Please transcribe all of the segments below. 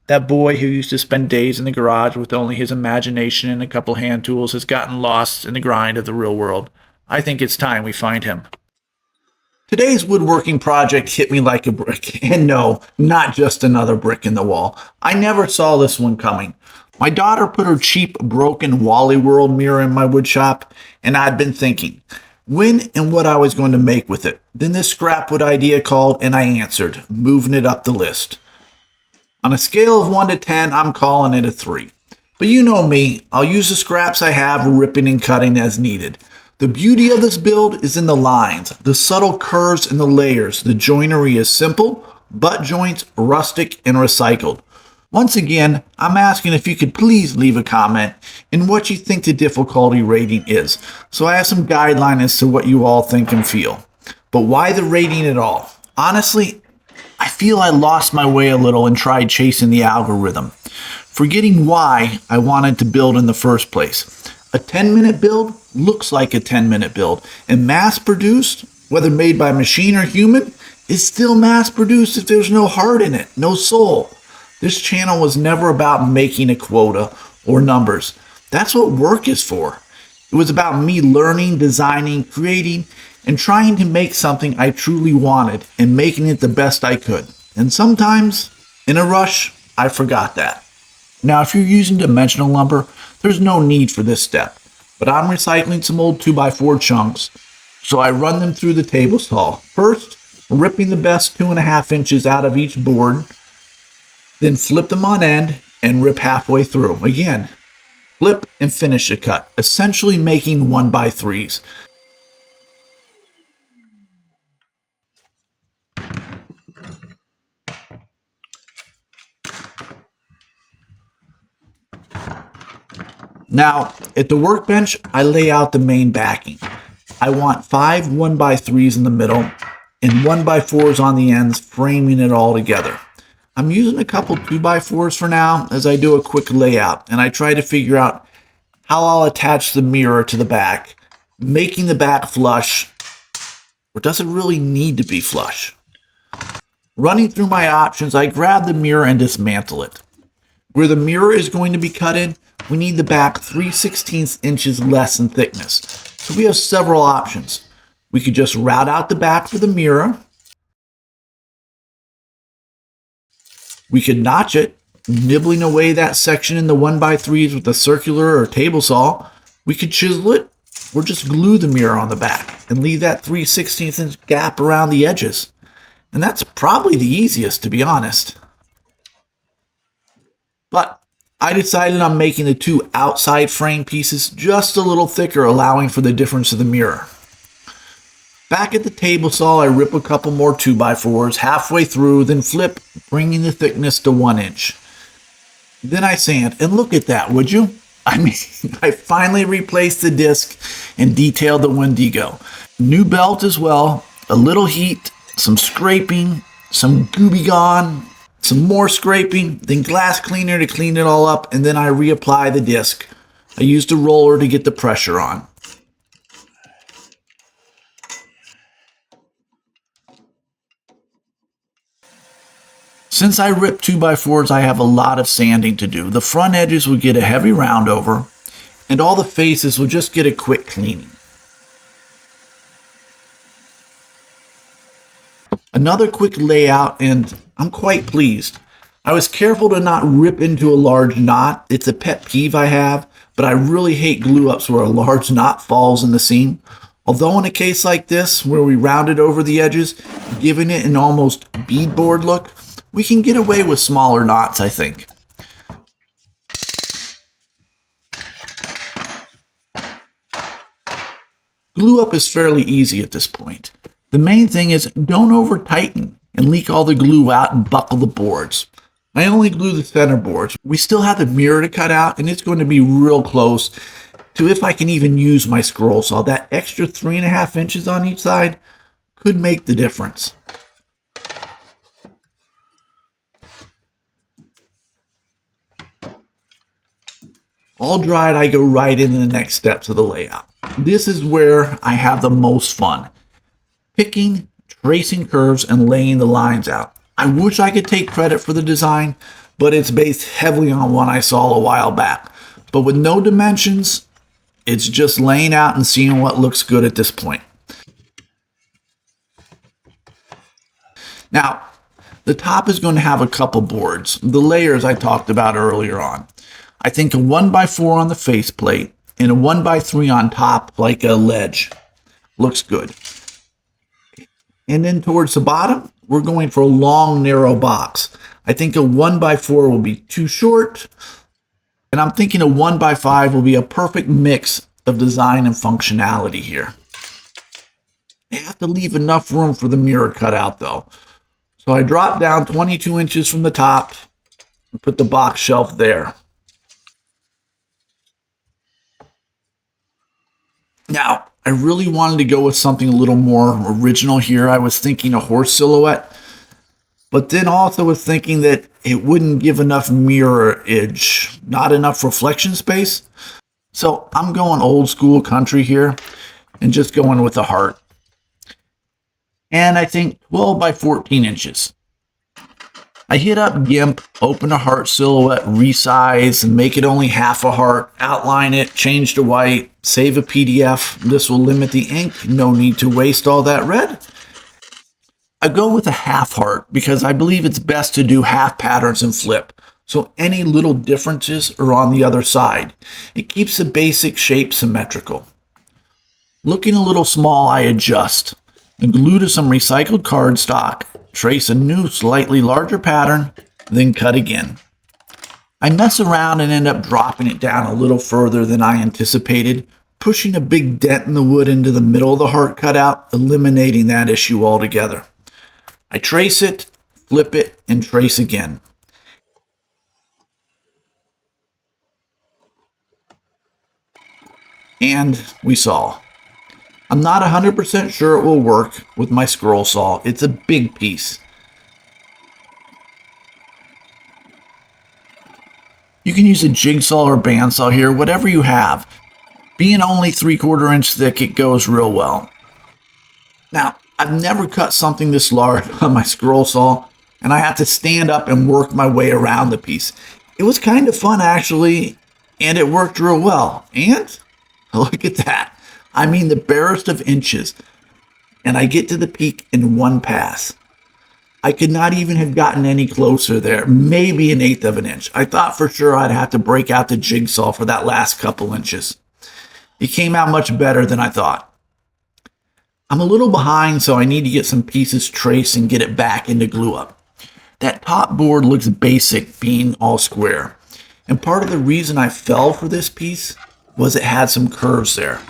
That boy who used to spend days in the garage with only his imagination and a couple hand tools has gotten lost in the grind of the real world. I think it's time we find him. Today's woodworking project hit me like a brick. And no, not just another brick in the wall. I never saw this one coming. My daughter put her cheap, broken Wally World mirror in my woodshop, and I'd been thinking when and what I was going to make with it. Then this scrapwood idea called, and I answered, moving it up the list. On a scale of 1 to 10, I'm calling it a 3. But you know me, I'll use the scraps I have, ripping and cutting as needed. The beauty of this build is in the lines, the subtle curves and the layers. The joinery is simple, butt joints, rustic, and recycled. Once again, I'm asking if you could please leave a comment in what you think the difficulty rating is, so I have some guideline as to what you all think and feel. But why the rating at all? Honestly, I feel I lost my way a little and tried chasing the algorithm, forgetting why I wanted to build in the first place. A 10-minute build looks like a 10-minute build, and mass-produced, whether made by machine or human, is still mass-produced if there's no heart in it, no soul. This channel was never about making a quota or numbers. That's what work is for. It was about me learning, designing, creating, and trying to make something I truly wanted and making it the best I could. And sometimes, in a rush, I forgot that. Now, if you're using dimensional lumber, there's no need for this step, but I'm recycling some old 2x4 chunks, so I run them through the TableSaw. First, ripping the best 2.5 inches out of each board, then flip them on end and rip halfway through. Again, flip and finish the cut, essentially making 1x3s. Now, at the workbench, I lay out the main backing. I want 5 1x3s in the middle and 1x4s on the ends, framing it all together. I'm using a couple 2x4s for now as I do a quick layout, and I try to figure out how I'll attach the mirror to the back, making the back flush, or does it really need to be flush? Running through my options, I grab the mirror and dismantle it. Where the mirror is going to be cut in, we need the back 3/16 inches less in thickness. So we have several options. We could just route out the back for the mirror. We could notch it, nibbling away that section in the 1x3s with a circular or table saw. We could chisel it, or just glue the mirror on the back and leave that 3/16 inch gap around the edges. And that's probably the easiest, to be honest. But I decided on making the 2 outside frame pieces just a little thicker, allowing for the difference of the mirror. Back at the table saw, I rip a couple more 2x4s halfway through, then flip, bringing the thickness to 1 inch. Then I sand, and look at that, would you? I mean, I finally replaced the disc and detailed the Wendigo. New belt as well, a little heat, some scraping, some gooby gone, some more scraping, then glass cleaner to clean it all up, and then I reapply the disc. I used a roller to get the pressure on. Since I ripped 2x4s, I have a lot of sanding to do. The front edges will get a heavy round over, and all the faces will just get a quick cleaning. Another quick layout, and I'm quite pleased. I was careful to not rip into a large knot. It's a pet peeve I have, but I really hate glue ups where a large knot falls in the seam. Although in a case like this, where we rounded over the edges, giving it an almost beadboard look, we can get away with smaller knots, I think. Glue up is fairly easy at this point. The main thing is don't over tighten and leak all the glue out and buckle the boards. I only glue the center boards. We still have the mirror to cut out, and it's going to be real close to if I can even use my scroll saw. That extra 3.5 inches on each side could make the difference. All dried, I go right into the next steps of the layout. This is where I have the most fun. Picking, tracing curves, and laying the lines out. I wish I could take credit for the design, but it's based heavily on one I saw a while back. But with no dimensions, it's just laying out and seeing what looks good at this point. Now, the top is going to have a couple boards, the layers I talked about earlier on. I think a 1x4 on the faceplate and a 1x3 on top like a ledge looks good. And then towards the bottom, we're going for a long, narrow box. I think a 1x4 will be too short, and I'm thinking a 1x5 will be a perfect mix of design and functionality here. You have to leave enough room for the mirror cutout though. So I dropped down 22 inches from the top and put the box shelf there. Now, I really wanted to go with something a little more original here. I was thinking a horse silhouette, but then also was thinking that it wouldn't give enough mirrorage, not enough reflection space. So I'm going old school country here and just going with the heart. And I think 12 by 14 inches. I hit up GIMP, open a heart silhouette, resize, and make it only half a heart, outline it, change to white, save a PDF. This will limit the ink. No need to waste all that red. I go with a half heart because I believe it's best to do half patterns and flip. So any little differences are on the other side. It keeps the basic shape symmetrical. Looking a little small, I adjust. And glue to some recycled cardstock, trace a new slightly larger pattern, then cut again. I mess around and end up dropping it down a little further than I anticipated, pushing a big dent in the wood into the middle of the heart cutout, eliminating that issue altogether. I trace it, flip it, and trace again. And we saw. I'm not 100% sure it will work with my scroll saw. It's a big piece. You can use a jigsaw or bandsaw here, whatever you have. Being only 3/4 inch thick, it goes real well. Now, I've never cut something this large on my scroll saw, and I had to stand up and work my way around the piece. It was kind of fun actually, and it worked real well. And look at that. I mean the barest of inches, and I get to the peak in one pass. I could not even have gotten any closer there, maybe 1/8 of an inch. I thought for sure I'd have to break out the jigsaw for that last couple inches. It came out much better than I thought. I'm a little behind, so I need to get some pieces traced and get it back into glue up. That top board looks basic, being all square. And part of the reason I fell for this piece was it had some curves there.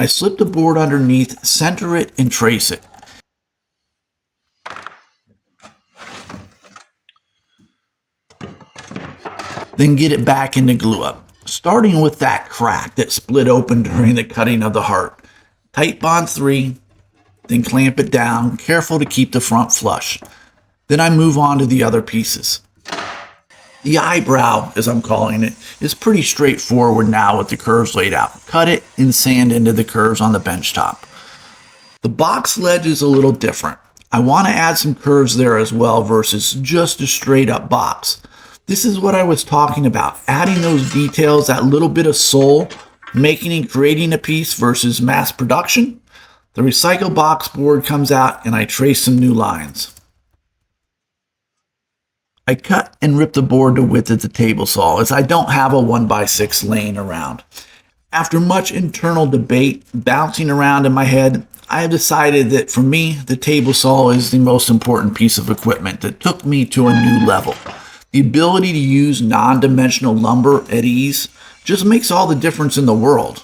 I slip the board underneath, center it, and trace it. Then get it back into glue up, starting with that crack that split open during the cutting of the heart. Titebond 3, then clamp it down, careful to keep the front flush. Then I move on to the other pieces. The eyebrow, as I'm calling it, is pretty straightforward now with the curves laid out. Cut it and sand into the curves on the benchtop. The box ledge is a little different. I want to add some curves there as well versus just a straight up box. This is what I was talking about, adding those details, that little bit of soul, making and creating a piece versus mass production. The recycled box board comes out and I trace some new lines. I cut and rip the board to width at the table saw as I don't have a 1x6 laying around. After much internal debate bouncing around in my head, I have decided that for me, the table saw is the most important piece of equipment that took me to a new level. The ability to use non-dimensional lumber at ease just makes all the difference in the world.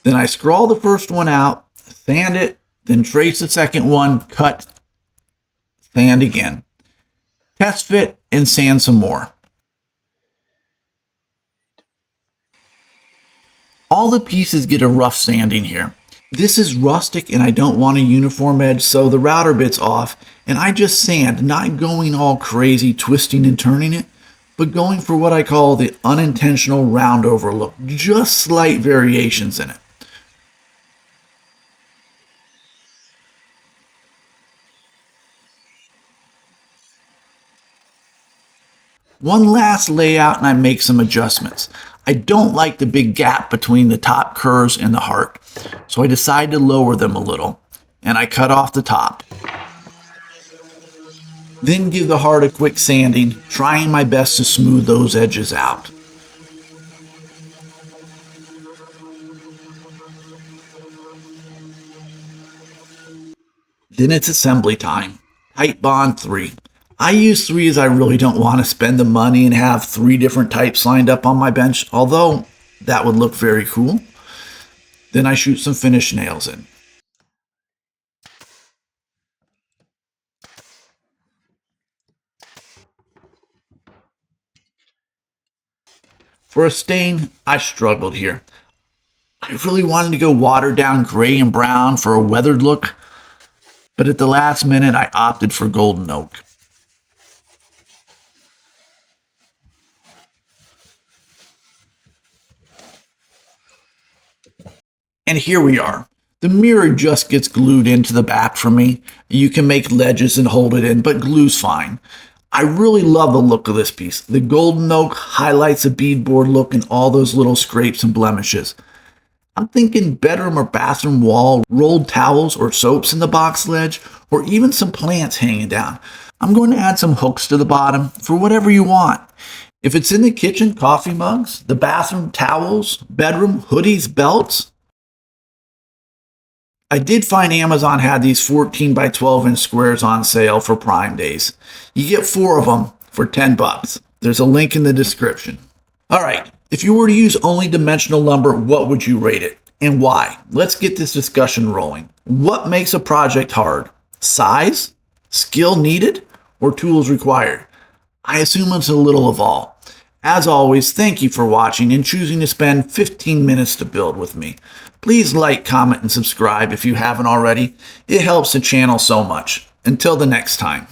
Then I scrawl the first one out, sand it, then trace the second one, cut, sand again. Test fit and sand some more. All the pieces get a rough sanding here. This is rustic and I don't want a uniform edge, so the router bit's off and I just sand, not going all crazy twisting and turning it, but going for what I call the unintentional round over look, just slight variations in it. One last layout and I make some adjustments. I don't like the big gap between the top curves and the heart, so I decided to lower them a little, and I cut off the top. Then give the heart a quick sanding, trying my best to smooth those edges out. Then it's assembly time. Titebond 3. I use 3 as I really don't want to spend the money and have 3 different types lined up on my bench, although that would look very cool. Then I shoot some finish nails in. For a stain, I struggled here. I really wanted to go watered down gray and brown for a weathered look, but at the last minute I opted for golden oak. And here we are. The mirror just gets glued into the back for me. You can make ledges and hold it in, but glue's fine. I really love the look of this piece. The golden oak highlights the beadboard look and all those little scrapes and blemishes. I'm thinking bedroom or bathroom wall, rolled towels or soaps in the box ledge, or even some plants hanging down. I'm going to add some hooks to the bottom for whatever you want. If it's in the kitchen, coffee mugs, the bathroom, towels, bedroom, hoodies, belts. I did find Amazon had these 14 by 12 inch squares on sale for Prime Days. You get 4 of them for $10. There's a link in the description. All right, if you were to use only dimensional lumber, what would you rate it and why? Let's get this discussion rolling. What makes a project hard? Size, skill needed, or tools required? I assume it's a little of all. As always, thank you for watching and choosing to spend 15 minutes to build with me. Please like, comment, and subscribe if you haven't already. It helps the channel so much. Until the next time.